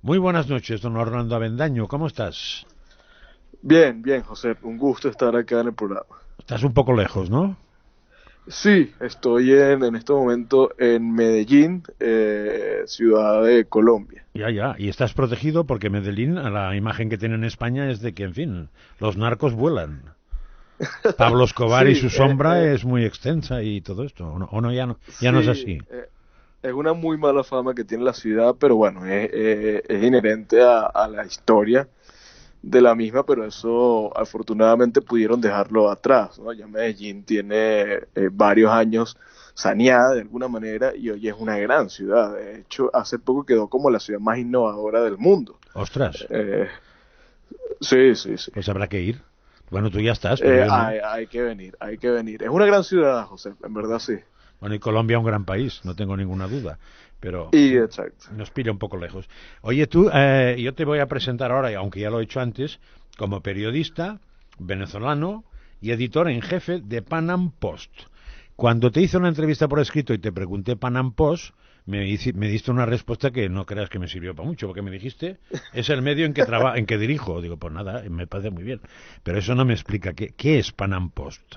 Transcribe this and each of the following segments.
Muy buenas noches, don Orlando Avendaño, ¿cómo estás? Bien, bien, José, un gusto estar acá en el programa. Estás un poco lejos, ¿no? Sí, estoy en este momento en Medellín, ciudad de Colombia. Ya, ya, y estás protegido porque Medellín, a la imagen que tiene en España es de que, en fin, los narcos vuelan. Pablo Escobar y Sí, su sombra es muy extensa y todo esto, o no, ya no es sí, así. es una muy mala fama que tiene la ciudad, pero bueno, es inherente a la historia de la misma, pero eso afortunadamente pudieron dejarlo atrás, ¿no? Ya Medellín tiene varios años saneada de alguna manera y hoy es una gran ciudad. De hecho, hace poco quedó como la ciudad más innovadora del mundo. Ostras, Eh, sí, sí, sí. pues habrá que ir. Bueno, tú ya estás, pero yo no. Hay que venir, hay que venir. Es una gran ciudad, José, en verdad sí. Bueno, y Colombia un gran país, no tengo ninguna duda, pero Y exacto. nos pilla un poco lejos. Oye, tú, yo te voy a presentar ahora, aunque ya lo he hecho antes, como periodista venezolano y editor en jefe de Panam Post. Cuando te hice una entrevista por escrito y te pregunté Panam Post, me diste una respuesta que no creas que me sirvió para mucho, porque me dijiste, es el medio en que en que dirijo. Digo, pues nada, me parece muy bien. Pero eso no me explica qué es Panam Post.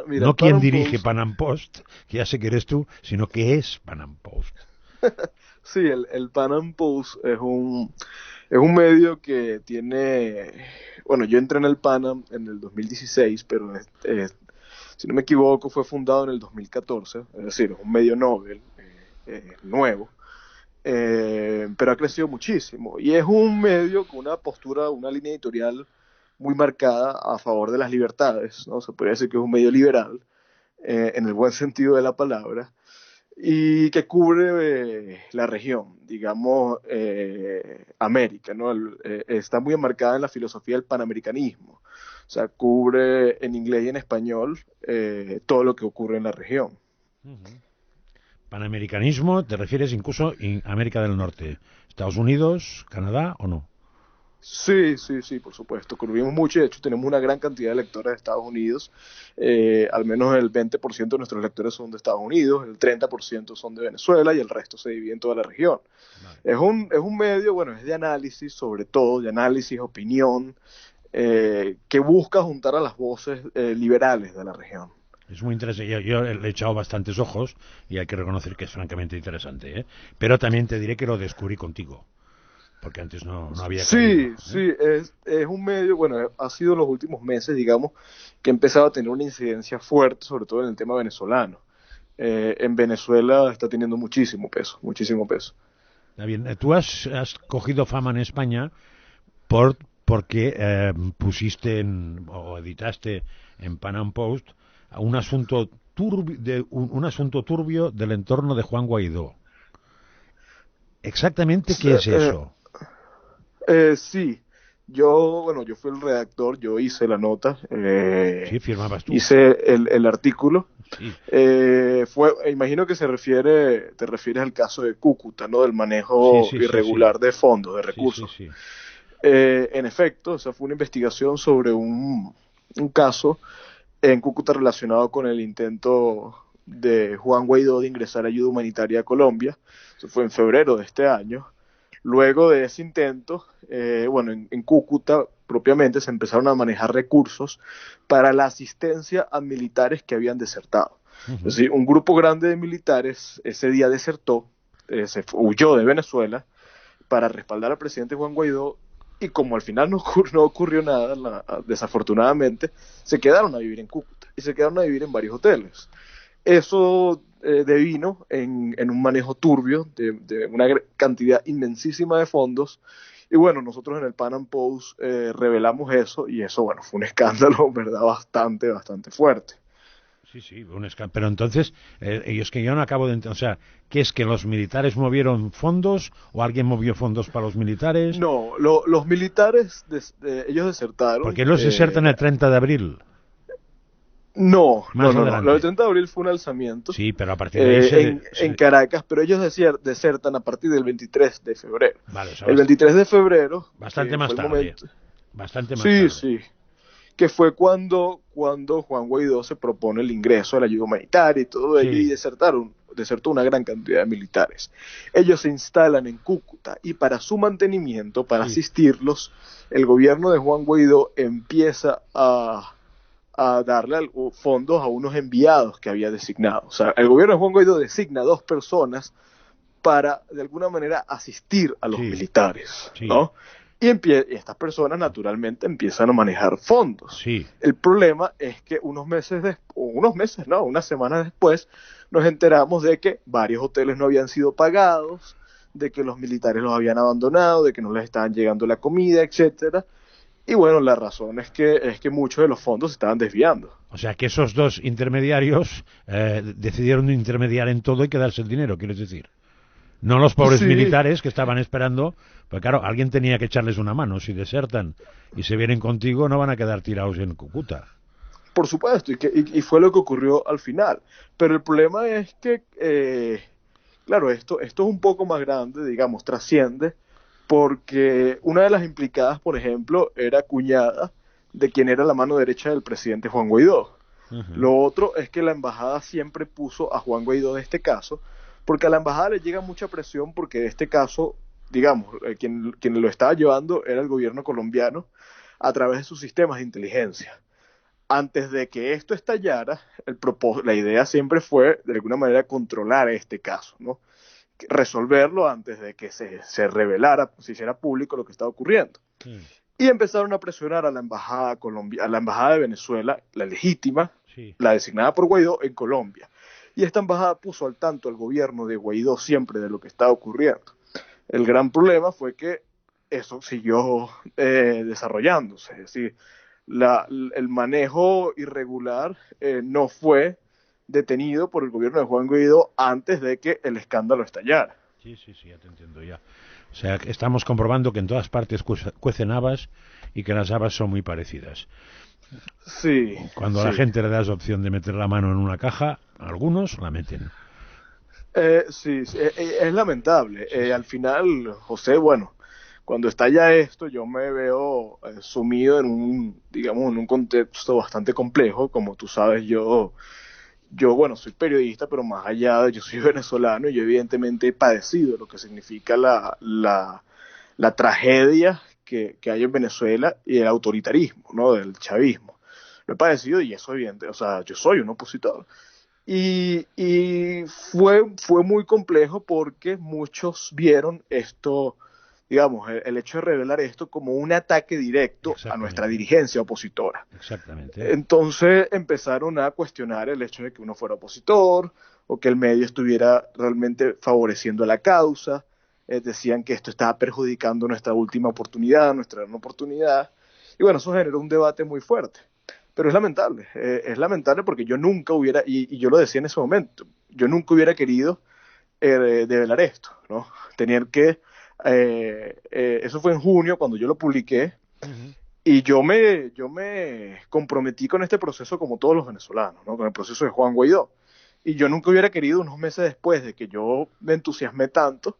Mira, No el quién Panam dirige Post, Panam Post, que ya sé que eres tú, sino qué es Panam Post. sí, el Panam Post es un medio que tiene, bueno, yo entré en el Panam en el 2016, pero si no me equivoco fue fundado en el 2014, es decir, es un medio novel, nuevo. Pero ha crecido muchísimo y es un medio con una postura, una línea editorial muy marcada a favor de las libertades, ¿no? Se podría decir que es un medio liberal, en el buen sentido de la palabra, y que cubre la región, digamos, América, ¿no? Está muy enmarcada en la filosofía del panamericanismo, o sea, cubre en inglés y en español todo lo que ocurre en la región. Uh -huh. Panamericanismo, te refieres incluso en América del Norte, Estados Unidos, Canadá o no. Sí, sí, sí, por supuesto. Cubrimos mucho y de hecho tenemos una gran cantidad de lectores de Estados Unidos. Al menos el 20% de nuestros lectores son de Estados Unidos, el 30% son de Venezuela y el resto se divide en toda la región. Vale. Es un medio, bueno, es de análisis, sobre todo, de análisis, opinión, que busca juntar a las voces liberales de la región. Es muy interesante. Yo le he echado bastantes ojos y hay que reconocer que es francamente interesante, ¿eh? Pero también te diré que lo descubrí contigo, porque antes no había caído, Sí, ¿eh? sí, es un medio, bueno, ha sido los últimos meses, digamos, que ha empezado a tener una incidencia fuerte, sobre todo en el tema venezolano. En Venezuela está teniendo muchísimo peso, muchísimo peso. Está bien. Tú has cogido fama en España porque pusiste o editaste en Panam Post un asunto un asunto turbio del entorno de Juan Guaidó. Exactamente qué es Eh, eso. sí, bueno, yo fui el redactor, yo hice la nota, Sí, firmabas tú. hice el artículo. Sí, Imagino que te refieres al caso de Cúcuta, ¿no? Del sí, manejo sí, sí, sí, irregular de fondos, de sí, sí, recursos. sí. En efecto, o sea, fue una investigación sobre un caso en Cúcuta relacionado con el intento de Juan Guaidó de ingresar ayuda humanitaria a Colombia. Eso fue en febrero de este año. Luego de ese intento, bueno, en Cúcuta propiamente se empezaron a manejar recursos para la asistencia a militares que habían desertado. Uh Es -huh. decir, un grupo grande de militares ese día desertó, huyó de Venezuela para respaldar al presidente Juan Guaidó y como al final no ocurrió nada, desafortunadamente, se quedaron a vivir en Cúcuta y se quedaron a vivir en varios hoteles. Eso devino en un manejo turbio de una cantidad inmensísima de fondos. Y bueno, nosotros en el Panam Post revelamos eso y eso, bueno, fue un escándalo, ¿verdad? Bastante, bastante fuerte. Sí, sí, pero entonces, y es que yo no acabo de entender, o sea, ¿qué es que los militares movieron fondos o alguien movió fondos para los militares? No, los militares, ellos desertaron. Porque ellos desertan el 30 de abril, No, no, más no, no. Lo del adelante. 30 de abril fue un alzamiento Sí, pero a partir de ahí en Caracas, pero ellos desertan a partir del 23 de febrero. vale, o sea, El 23 de febrero, bastante que más fue el tarde, momento. bastante más Sí, tarde. sí. que fue cuando Juan Guaidó se propone el ingreso de la ayuda humanitaria y todo ello, y Sí, desertó una gran cantidad de militares. Ellos se instalan en Cúcuta y para su mantenimiento, para sí, asistirlos, el gobierno de Juan Guaidó empieza a darle fondos a unos enviados que había designado. O sea, el gobierno de Juan Guaidó designa 2 personas para, de alguna manera, asistir a los sí, militares, sí, ¿no? Y estas personas, naturalmente, empiezan a manejar fondos. sí. El problema es que unas semanas después, nos enteramos de que varios hoteles no habían sido pagados, de que los militares los habían abandonado, de que no les estaban llegando la comida, etcétera. Y bueno, la razón es que muchos de los fondos se estaban desviando. O sea que esos dos intermediarios decidieron intermediar en todo y quedarse el dinero, quieres decir. No los pobres Sí, militares que estaban esperando, pues claro, alguien tenía que echarles una mano. Si desertan y se vienen contigo, no van a quedar tirados en Cúcuta. por supuesto, y fue lo que ocurrió al final. Pero el problema es que, claro, esto es un poco más grande, digamos, trasciende, porque una de las implicadas, por ejemplo, era cuñada de quien era la mano derecha del presidente Juan Guaidó. Ujú. Lo otro es que la embajada siempre puso a Juan Guaidó de este caso, porque a la embajada le llega mucha presión porque de este caso, digamos, quien lo estaba llevando era el gobierno colombiano a través de sus sistemas de inteligencia. Antes de que esto estallara, la idea siempre fue, de alguna manera, controlar este caso, ¿no? Resolverlo antes de que se revelara, se hiciera público lo que estaba ocurriendo. Sí, Y empezaron a presionar a la embajada a la embajada de Venezuela, la legítima, sí. la designada por Guaidó en Colombia. Y esta embajada puso al tanto al gobierno de Guaidó siempre de lo que estaba ocurriendo. El gran problema fue que eso siguió desarrollándose, es decir, el manejo irregular no fue detenido por el gobierno de Juan Guaidó antes de que el escándalo estallara. Sí, sí, sí, ya te entiendo ya. O sea, que estamos comprobando que en todas partes cuecen habas y que las habas son muy parecidas. Sí, Cuando a la sí. gente le das opción de meter la mano en una caja, algunos la meten. Sí, sí, es lamentable. Sí, sí. Al final, José, bueno, cuando estalla esto, yo me veo sumido digamos, en un contexto bastante complejo. Como tú sabes, bueno, soy periodista, pero más allá, yo soy venezolano y yo evidentemente he padecido lo que significa la tragedia que hay en Venezuela y el autoritarismo, ¿no? Del chavismo. Lo he padecido y eso es evidente. O sea, yo soy un opositor. Y fue muy complejo porque muchos vieron esto, digamos, el hecho de revelar esto como un ataque directo a nuestra Exactamente, dirigencia opositora. exactamente. Entonces empezaron a cuestionar el hecho de que uno fuera opositor o que el medio estuviera realmente favoreciendo la causa. Decían que esto estaba perjudicando nuestra última oportunidad, nuestra gran oportunidad. Y bueno, eso generó un debate muy fuerte. Pero es lamentable porque yo nunca hubiera, y yo lo decía en ese momento, yo nunca hubiera querido develar esto, ¿no? Tener que, eso fue en junio cuando yo lo publiqué, Ujú. y yo me comprometí con este proceso como todos los venezolanos, ¿no? Con el proceso de Juan Guaidó. Y yo nunca hubiera querido, unos meses después de que yo me entusiasmé tanto,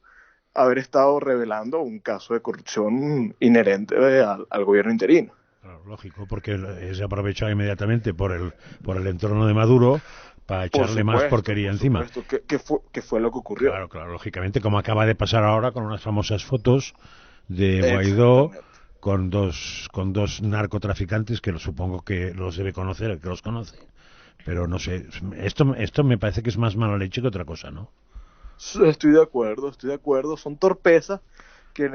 haber estado revelando un caso de corrupción inherente al gobierno interino. Claro, lógico, porque se aprovechaba inmediatamente por el entorno de Maduro para echarle más porquería Por encima. supuesto, que fue lo que ocurrió. Claro, claro, lógicamente, como acaba de pasar ahora con unas famosas fotos de Guaidó Exactamente. con dos narcotraficantes que supongo que los debe conocer, el que los conoce. Pero no sé, esto me parece que es más mala leche que otra cosa, ¿no? Estoy de acuerdo, estoy de acuerdo. Son torpezas que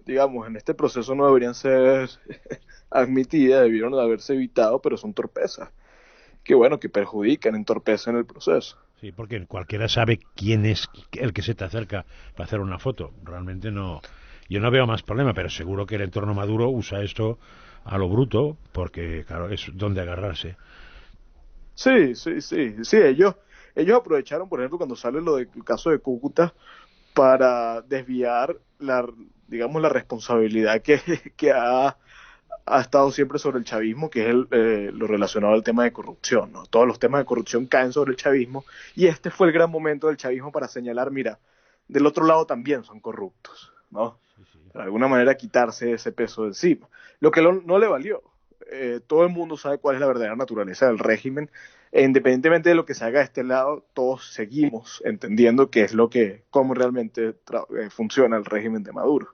digamos, en este proceso no deberían ser admitidas, debieron de haberse evitado, pero son torpezas que, bueno, que perjudican, entorpecen el proceso. Sí, porque cualquiera sabe quién es el que se te acerca para hacer una foto. Realmente no. Yo no veo más problema, pero seguro que el entorno Maduro usa esto a lo bruto, porque, claro, es donde agarrarse. Sí, sí, sí, sí, ellos aprovecharon, por ejemplo, cuando sale lo del caso de Cúcuta, para desviar digamos, la responsabilidad que ha estado siempre sobre el chavismo, que es lo relacionado al tema de corrupción, ¿no? Todos los temas de corrupción caen sobre el chavismo, y este fue el gran momento del chavismo para señalar, mira, del otro lado también son corruptos, ¿no? Sí, sí. De alguna manera quitarse ese peso de encima. Lo que no le valió. todo el mundo sabe cuál es la verdadera naturaleza del régimen, e independientemente de lo que se haga de este lado, todos seguimos entendiendo qué es cómo realmente funciona el régimen de Maduro.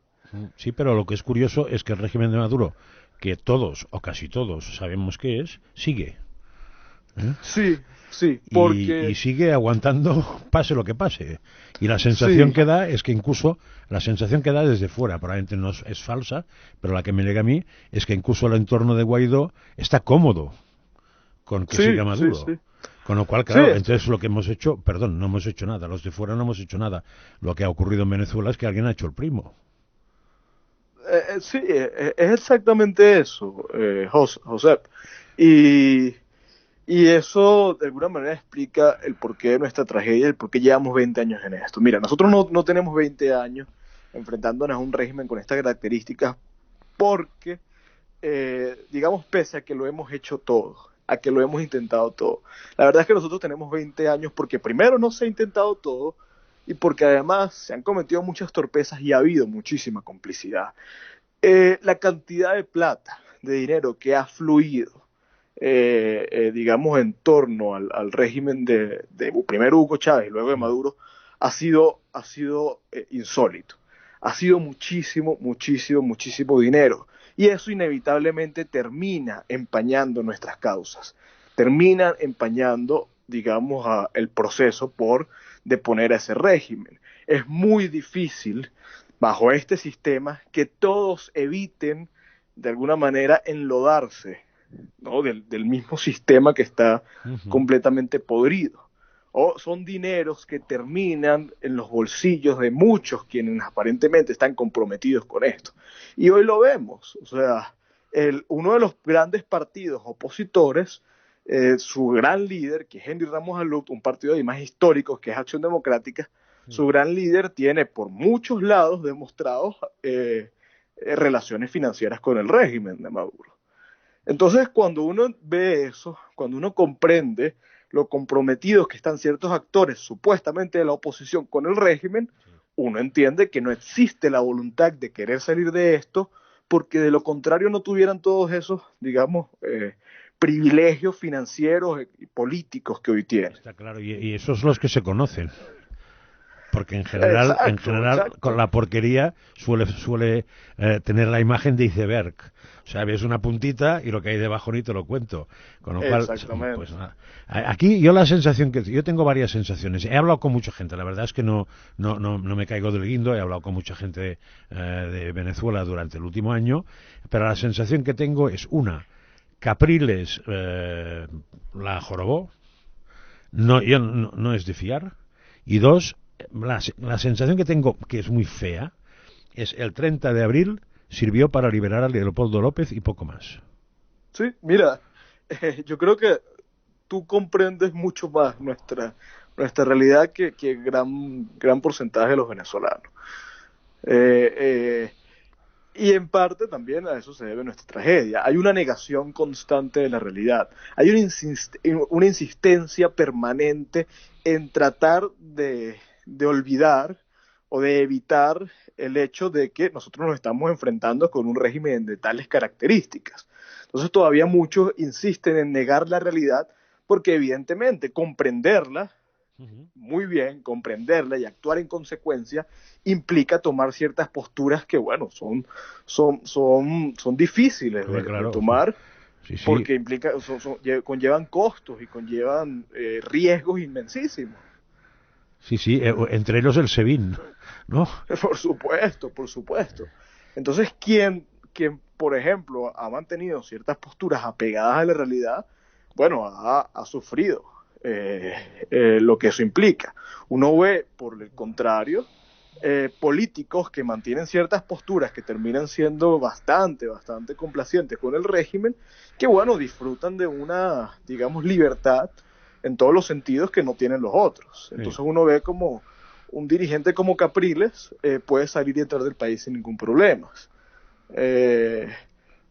Sí, pero lo que es curioso es que el régimen de Maduro, que todos o casi todos sabemos qué es, sigue. ¿Eh? Sí, sí, Y porque sigue aguantando pase lo que pase. Y la sensación sí, que da es que incluso, la sensación que da desde fuera, probablemente no es falsa, pero la que me llega a mí es que incluso el entorno de Guaidó está cómodo con que sí, siga sí, Maduro. sí. Con lo cual, Sí, claro, entonces lo que hemos hecho, perdón, no hemos hecho nada, los de fuera no hemos hecho nada. Lo que ha ocurrido en Venezuela es que alguien ha hecho el primo. sí, es exactamente eso, Josep. Y, y eso de alguna manera explica el porqué de nuestra tragedia, el por qué llevamos 20 años en esto. Mira, nosotros no tenemos 20 años enfrentándonos a un régimen con estas características porque, digamos, pese a que lo hemos hecho todo, a que lo hemos intentado todo. La verdad es que nosotros tenemos 20 años porque primero no se ha intentado todo y porque además se han cometido muchas torpezas y ha habido muchísima complicidad. La cantidad de plata, de dinero que ha fluido, digamos, en torno al régimen de primero Hugo Chávez y luego de Maduro, ha sido insólito. Ha sido muchísimo, muchísimo, muchísimo dinero. Y eso inevitablemente termina empañando nuestras causas. Termina empañando, digamos, el proceso por deponer a ese régimen. Es muy difícil bajo este sistema que todos eviten de alguna manera enlodarse, ¿no? del mismo sistema que está Ujú. completamente podrido. O son dineros que terminan en los bolsillos de muchos quienes aparentemente están comprometidos con esto. Y hoy lo vemos, o sea, uno de los grandes partidos opositores, su gran líder, que es Henry Ramos Alut, un partido de más históricos que es Acción Democrática, su gran líder tiene por muchos lados demostrados relaciones financieras con el régimen de Maduro. Entonces, cuando uno ve eso, cuando uno comprende lo comprometidos que están ciertos actores supuestamente de la oposición con el régimen, uno entiende que no existe la voluntad de querer salir de esto, porque de lo contrario no tuvieran todos esos, digamos, privilegios financieros y políticos que hoy tienen. Está claro, y esos los que se conocen. Porque en Exacto, general, con exacto. la porquería suele tener la imagen de iceberg. O sea, ves una puntita y lo que hay debajo ni te lo cuento. Con lo cual, pues Exactamente. nada. Aquí yo la sensación yo tengo varias sensaciones. He hablado con mucha gente. La verdad es que no me caigo del guindo. He hablado con mucha gente de Venezuela durante el último año. Pero la sensación que tengo es una. Capriles la jorobó. No es de fiar. Y dos, la sensación que tengo, que es muy fea, es el 30 de abril sirvió para liberar a Leopoldo López y poco más. Sí, mira, yo creo que tú comprendes mucho más nuestra realidad que gran porcentaje de los venezolanos. Eh, eh, y en parte también a eso se debe nuestra tragedia. Hay una negación constante de la realidad. Hay una insistencia permanente en tratar de olvidar o de evitar el hecho de que nosotros nos estamos enfrentando con un régimen de tales características. Entonces todavía muchos insisten en negar la realidad porque evidentemente comprenderla muy bien, comprenderla y actuar en consecuencia implica tomar ciertas posturas que, bueno, son difíciles Hombre, de claro, tomar sí, sí, porque conllevan costos y conllevan riesgos inmensísimos. sí, sí, entre ellos el SEBIN, ¿no? Por supuesto, por supuesto. Entonces, quien, por ejemplo, ha mantenido ciertas posturas apegadas a la realidad, bueno, ha sufrido lo que eso implica. Uno ve, por el contrario, políticos que mantienen ciertas posturas que terminan siendo bastante, bastante complacientes con el régimen, que, bueno, disfrutan de una, digamos, libertad en todos los sentidos que no tienen los otros. Sí. Entonces uno ve como un dirigente como Capriles puede salir y entrar del país sin ningún problema. Eh,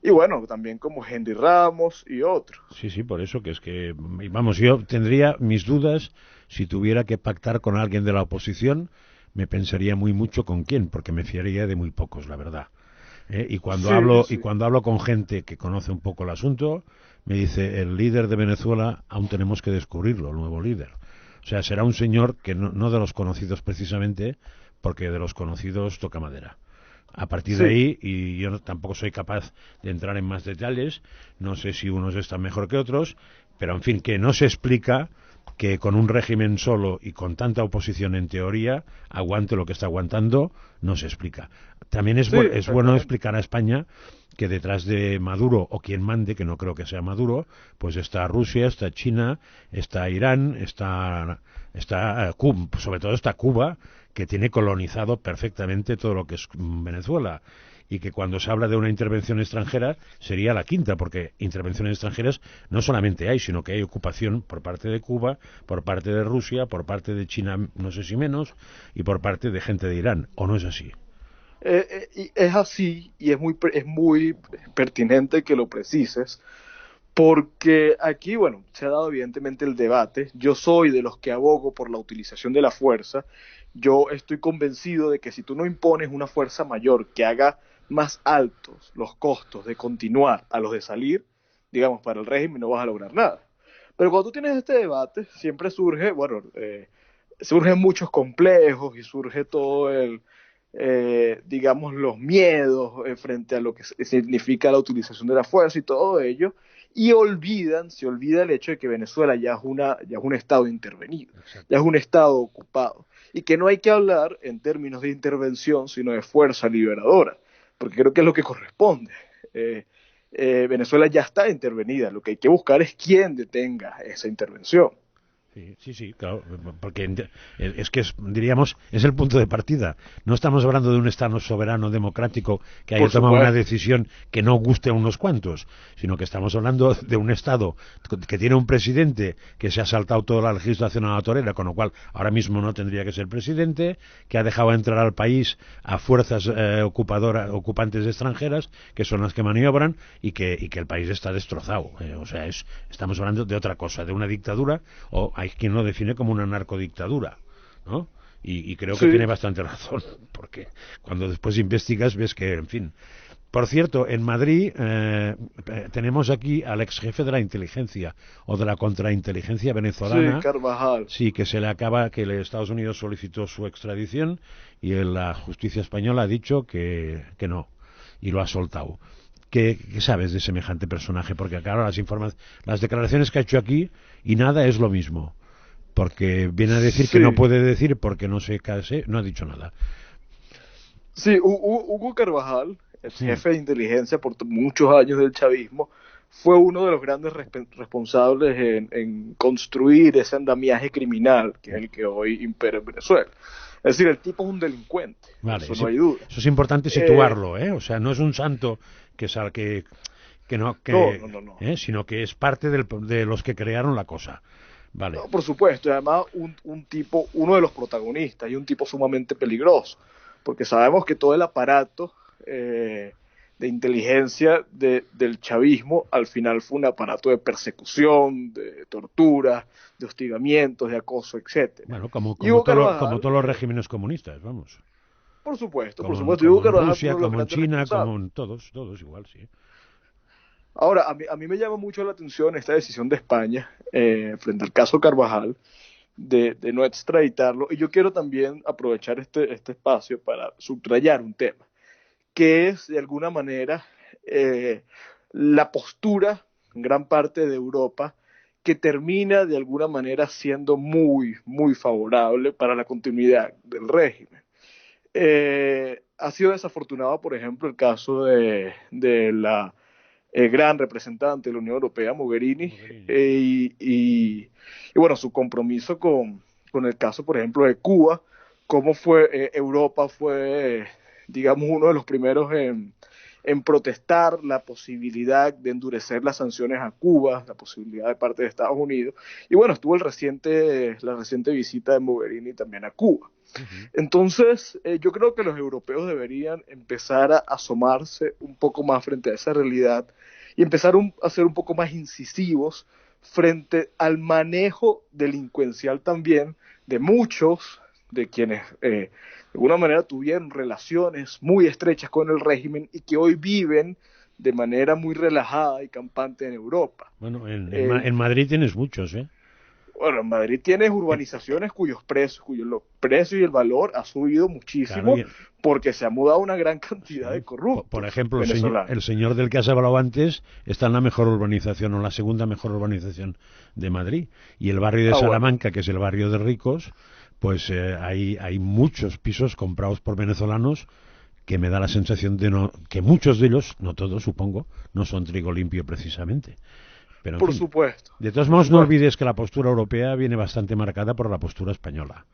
y bueno, también como Henry Ramos y otros. Sí, sí, por eso que es que, vamos, yo tendría mis dudas si tuviera que pactar con alguien de la oposición, me pensaría muy mucho con quién, porque me fiaría de muy pocos, la verdad. Sí, Y sí. cuando hablo con gente que conoce un poco el asunto, me dice, el líder de Venezuela aún tenemos que descubrirlo, el nuevo líder. O sea, será un señor que no de los conocidos precisamente, porque de los conocidos toca madera. A partir de Sí, ahí, y yo tampoco soy capaz de entrar en más detalles, no sé si unos están mejor que otros, pero en fin, que no se explica que con un régimen solo y con tanta oposición en teoría aguante lo que está aguantando, no se explica. También sí, es bueno exactamente. explicar a España que detrás de Maduro o quien mande, que no creo que sea Maduro, pues está Rusia, está China, está Irán, está Cuba, sobre todo está Cuba, que tiene colonizado perfectamente todo lo que es Venezuela y que cuando se habla de una intervención extranjera sería la quinta, porque intervenciones extranjeras no solamente hay, sino que hay ocupación por parte de Cuba, por parte de Rusia, por parte de China, no sé si menos, y por parte de gente de Irán, ¿o no es así? Y es así y es muy pertinente que lo precises, porque aquí, bueno, se ha dado evidentemente el debate. Yo soy de los que abogo por la utilización de la fuerza. Yo estoy convencido de que si tú no impones una fuerza mayor que haga más altos los costos de continuar a los de salir, digamos, para el régimen no vas a lograr nada. Pero cuando tú tienes este debate, siempre surge, bueno, surgen muchos complejos y surge todo digamos, los miedos frente a lo que significa la utilización de la fuerza y todo ello, y se olvida el hecho de que Venezuela ya es un estado intervenido, ya es Exacto. un estado ocupado, y que no hay que hablar en términos de intervención, sino de fuerza liberadora, porque creo que es lo que corresponde. Eh, Venezuela ya está intervenida, lo que hay que buscar es quién detenga esa intervención. Sí, sí, sí, claro, porque es que diríamos, es el punto de partida. No estamos hablando de un Estado soberano democrático que haya Por tomado una supuesto. decisión que no guste a unos cuantos, sino que estamos hablando de un Estado que tiene un presidente que se ha saltado toda la legislación a la torera, con lo cual ahora mismo no tendría que ser presidente, que ha dejado entrar al país a fuerzas ocupantes extranjeras, que son las que maniobran, y que el país está destrozado. O sea, estamos hablando de otra cosa, de una dictadura, o hay quien lo define como una narcodictadura, ¿no? Y creo que tiene Sí, bastante razón, porque cuando después investigas ves que, en fin. Por cierto, en Madrid tenemos aquí al ex jefe de la inteligencia o de la contrainteligencia sí, venezolana, Carvajal. sí, que se le acaba, que Estados Unidos solicitó su extradición y la justicia española ha dicho que no, y lo ha soltado. ¿Qué sabes de semejante personaje? Porque claro, las declaraciones que ha hecho aquí y nada es lo mismo. Porque viene a decir que no Sí, puede decir porque no se case, no ha dicho nada. sí, Hugo Carvajal, ex Hmm. jefe de inteligencia por muchos años del chavismo, fue uno de los grandes responsables en construir ese andamiaje criminal que es el que hoy impera en Venezuela. Es decir, el tipo es un delincuente, Vale, eso no hay duda. eso es importante Eh, situarlo, ¿eh? O sea, no es un santo que sal que no no, no, no, no. sino que es parte de los que crearon la cosa. Vale. No, por supuesto, y además un tipo, uno de los protagonistas y un tipo sumamente peligroso, porque sabemos que todo el aparato de inteligencia del chavismo al final fue un aparato de persecución, de tortura, de hostigamientos, de acoso, etcétera. Bueno, Y Hugo como Carvajal, todos los regímenes comunistas, vamos. por supuesto, y Hugo Como en Carvajal fue Rusia, uno de los como en grandes China, como responsables. en todos igual, sí. Ahora, a mí me llama mucho la atención esta decisión de España frente al caso Carvajal, de no extraditarlo. Y yo quiero también aprovechar este espacio para subrayar un tema, que es de alguna manera la postura en gran parte de Europa que termina de alguna manera siendo muy, muy favorable para la continuidad del régimen. Ha sido desafortunado, por ejemplo, el caso de la gran representante de la Unión Europea, Mogherini, Mogherini, sí. eh, y, y, bueno, su compromiso con el caso, por ejemplo, de Cuba, cómo fue Europa fue, digamos, uno de los primeros en protestar la posibilidad de endurecer las sanciones a Cuba, la posibilidad de parte de Estados Unidos, y bueno, estuvo la reciente visita de Mogherini también a Cuba. Ujú. Entonces, yo creo que los europeos deberían empezar a asomarse un poco más frente a esa realidad y empezar a ser un poco más incisivos frente al manejo delincuencial también de muchos de quienes de alguna manera tuvieron relaciones muy estrechas con el régimen y que hoy viven de manera muy relajada y campante en Europa. Bueno, en Madrid tienes muchos, ¿eh? Bueno, en Madrid tienes urbanizaciones cuyos los precios y el valor ha subido muchísimo, Claro, porque se ha mudado una gran cantidad sí. de corruptos Por ejemplo, venezolanos. el señor del que has hablado antes está en la mejor urbanización o la segunda mejor urbanización de Madrid. Y el barrio de Salamanca, Bueno. que es el barrio de ricos, pues hay muchos pisos comprados por venezolanos que me da la sensación de que muchos de ellos, no todos supongo, no son trigo limpio precisamente. Pero, en Por fin, supuesto. de todos modos, no olvides que la postura europea viene bastante marcada por la postura española,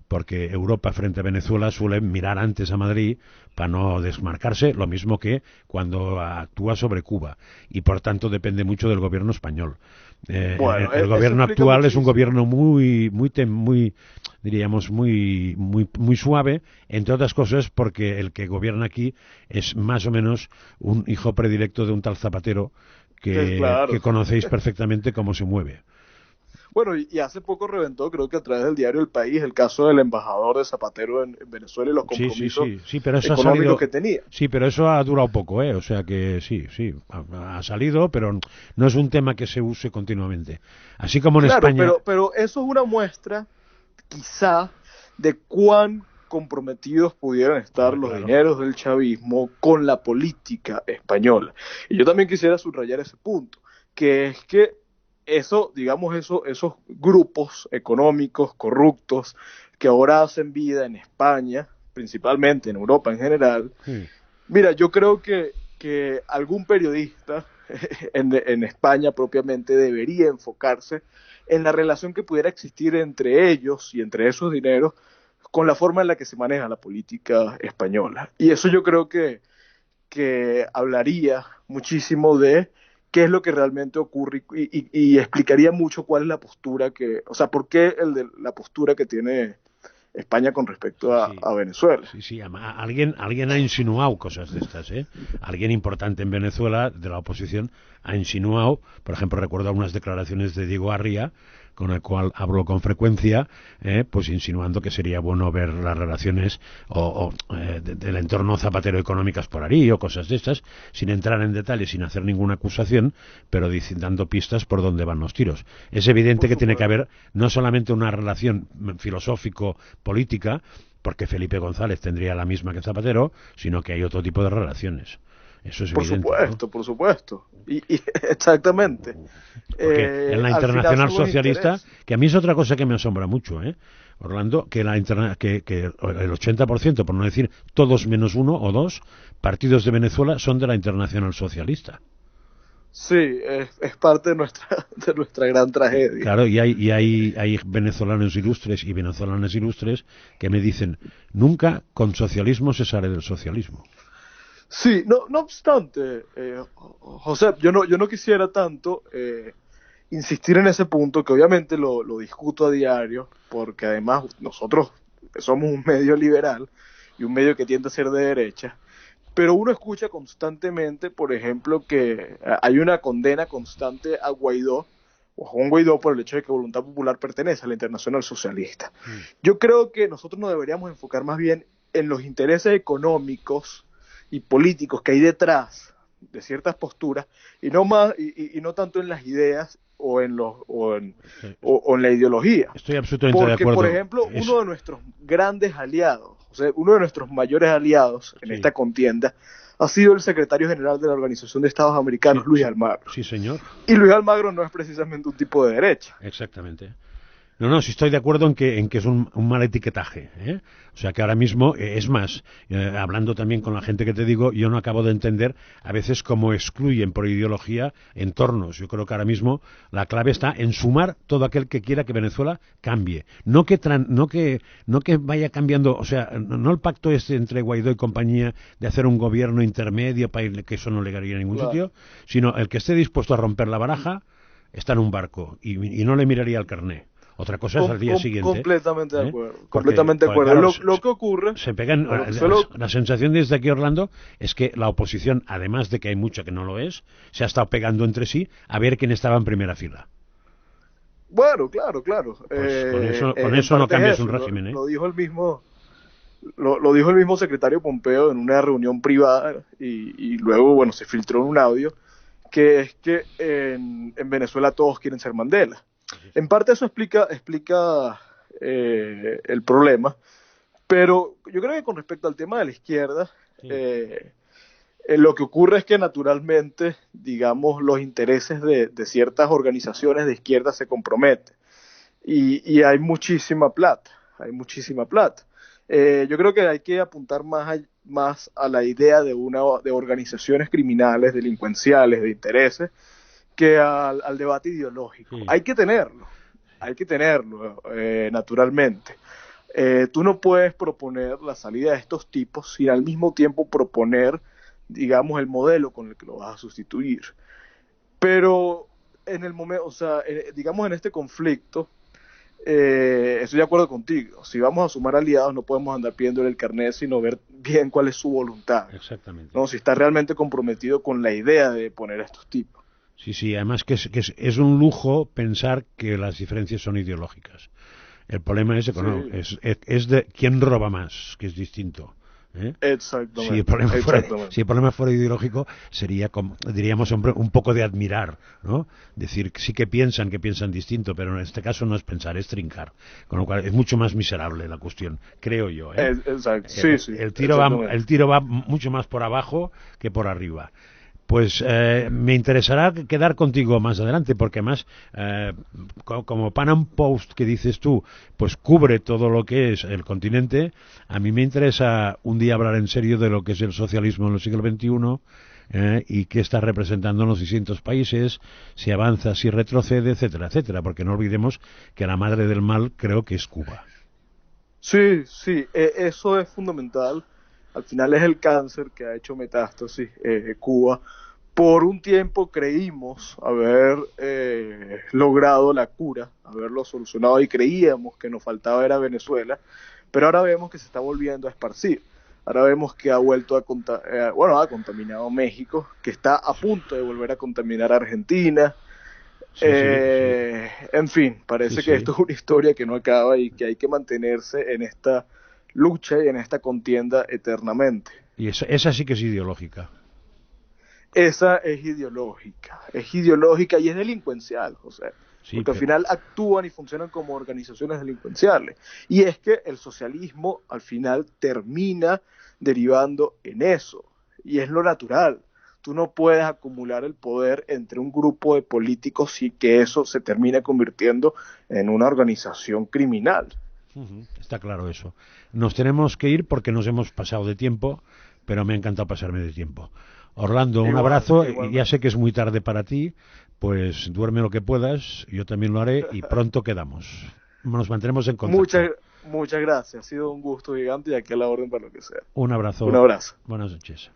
porque Europa frente a Venezuela suele mirar antes a Madrid para no desmarcarse, lo mismo que cuando actúa sobre Cuba, y por tanto depende mucho del gobierno español. Bueno, El eso gobierno explica actual es un muchísimo. gobierno diríamos, muy suave, entre otras cosas porque el que gobierna aquí es más o menos un hijo predilecto de un tal Zapatero que Claro. conocéis perfectamente cómo se mueve. Bueno, y hace poco reventó, creo que a través del diario El País, el caso del embajador de Zapatero en Venezuela y los compromisos Sí, pero eso ha económicos salido, que tenía. sí, pero eso ha durado poco, ¿eh? O sea que sí, ha salido, pero no es un tema que se use continuamente. Así como en Claro, España, pero eso es una muestra, quizá, de cuán comprometidos pudieran estar los claro, dineros del chavismo con la política española. Y yo también quisiera subrayar ese punto, que es que esos grupos económicos corruptos que ahora hacen vida en España, principalmente en Europa en general, sí, mira, yo creo que algún periodista en España propiamente debería enfocarse en la relación que pudiera existir entre ellos y entre esos dineros con la forma en la que se maneja la política española. Y eso yo creo que hablaría muchísimo de qué es lo que realmente ocurre y explicaría mucho cuál es la postura o sea, por qué la postura que tiene España con respecto sí. a Venezuela. Sí, alguien ha insinuado cosas de estas, ¿eh? Alguien importante en Venezuela, de la oposición, ha insinuado, por ejemplo, recuerdo algunas declaraciones de Diego Arría, con el cual hablo con frecuencia, pues insinuando que sería bueno ver las relaciones del entorno zapatero económicas por ahí o cosas de estas, sin entrar en detalles, sin hacer ninguna acusación, pero dando pistas por dónde van los tiros. Es evidente que tiene que haber no solamente una relación filosófico-política, porque Felipe González tendría la misma que Zapatero, sino que hay otro tipo de relaciones. Eso es evidente, ¿no? Por supuesto. Exactamente. Porque en la Al final Internacional son los Socialista, intereses. que a mí es otra cosa que me asombra mucho, Orlando, que el 80%, por no decir todos menos uno o dos, partidos de Venezuela son de la Internacional Socialista. Sí, es parte de nuestra gran tragedia. Claro, hay venezolanos ilustres y venezolanas ilustres que me dicen, nunca con socialismo se sale del socialismo. Sí, no obstante, José, yo no quisiera tanto insistir en ese punto, que obviamente lo discuto a diario, porque además nosotros somos un medio liberal y un medio que tiende a ser de derecha, pero uno escucha constantemente, por ejemplo, que hay una condena constante a Guaidó, o a Juan Guaidó, por el hecho de que Voluntad Popular pertenece a la Internacional Socialista. Yo creo que nosotros nos deberíamos enfocar más bien en los intereses económicos y políticos que hay detrás de ciertas posturas y no tanto en las ideas o en la ideología. Estoy absolutamente de Porque, acuerdo. por ejemplo, uno de nuestros grandes aliados, o sea, uno de nuestros mayores aliados en esta contienda ha sido el secretario general de la Organización de Estados Americanos, Luis Almagro. Sí, señor. Y Luis Almagro no es precisamente un tipo de derecha. Exactamente. No, sí estoy de acuerdo en que es un mal etiquetaje, ¿eh? O sea que ahora mismo, es más, hablando también con la gente que te digo, yo no acabo de entender a veces cómo excluyen por ideología entornos. Yo creo que ahora mismo la clave está en sumar todo aquel que quiera que Venezuela cambie. No que vaya cambiando, o sea, no el pacto este entre Guaidó y compañía de hacer un gobierno intermedio para que eso no llegaría a ningún sitio, sino el que esté dispuesto a romper la baraja está en un barco y no le miraría al carné. Otra cosa es al día siguiente. Completamente de acuerdo. Porque, completamente de acuerdo. Claro, lo que ocurre. Se pegan. La sensación desde aquí, Orlando, es que la oposición, además de que hay mucha que no lo es, se ha estado pegando entre sí a ver quién estaba en primera fila. Bueno, claro, claro. Pues con En eso no parte es cambias eso, un régimen, ¿eh? lo dijo el mismo, lo dijo el mismo secretario Pompeo en una reunión privada y luego, bueno, se filtró en un audio, que es que en Venezuela todos quieren ser Mandela. En parte eso explica el problema, pero yo creo que con respecto al tema de la izquierda, Sí, eh, lo que ocurre es que naturalmente, digamos, los intereses de ciertas organizaciones de izquierda se comprometen y hay muchísima plata, hay muchísima plata. Yo creo que hay que apuntar más a la idea de organizaciones criminales, delincuenciales, de intereses, que al debate ideológico. sí. Hay que tenerlo, naturalmente. Tú no puedes proponer la salida de estos tipos sin al mismo tiempo proponer, digamos, el modelo con el que lo vas a sustituir. Pero en el momento, o sea, digamos en este conflicto, estoy de acuerdo contigo. Si vamos a sumar aliados, no podemos andar pidiéndole el carnet, sino ver bien cuál es su voluntad, Exactamente. ¿no? Si está realmente comprometido con la idea de poner a estos tipos. Sí, sí, además es un lujo pensar que las diferencias son ideológicas. El problema es económico, Sí, es de quién roba más, que es distinto. ¿Eh? exactamente, exactamente. Si el problema fuera ideológico, sería, como, diríamos, hombre, un poco de admirar, ¿no? Decir, sí que piensan distinto, pero en este caso no es pensar, es trincar. Con lo cual es mucho más miserable la cuestión, creo yo, ¿eh? Exacto, sí, sí, El exactamente. tiro va mucho más por abajo que por arriba. Pues me interesará quedar contigo más adelante, porque además, como Pan Am Post que dices tú, pues cubre todo lo que es el continente, a mí me interesa un día hablar en serio de lo que es el socialismo en el siglo XXI y qué está representando en los distintos países, si avanza, si retrocede, etcétera, etcétera, porque no olvidemos que la madre del mal creo que es Cuba. Sí, sí, eso es fundamental. Al final es el cáncer que ha hecho metástasis Cuba. Por un tiempo creímos haber logrado la cura, haberlo solucionado y creíamos que nos faltaba era Venezuela, pero ahora vemos que se está volviendo a esparcir. Ahora vemos que ha vuelto bueno, ha contaminado México, que está a punto de volver a contaminar Argentina. Sí, sí, sí, En fin, sí, parece que sí. esto es una historia que no acaba y que hay que mantenerse en esta lucha y en esta contienda eternamente. Y esa sí que es ideológica. Esa es ideológica y es delincuencial, José, Sí, porque al pero... final actúan y funcionan como organizaciones delincuenciales. Y es que el socialismo al final termina derivando en eso, y es lo natural. Tú no puedes acumular el poder entre un grupo de políticos y que eso se termine convirtiendo en una organización criminal. Está claro eso. Nos tenemos que ir porque nos hemos pasado de tiempo, pero me ha encantado pasarme de tiempo. Orlando, un abrazo. Ya sé Igualmente. que es muy tarde para ti, pues duerme lo que puedas, yo también lo haré y pronto quedamos. Nos mantenemos en contacto. Muchas gracias. Ha sido un gusto gigante y aquí a la orden para lo que sea. Un Un abrazo. abrazo. Buenas noches.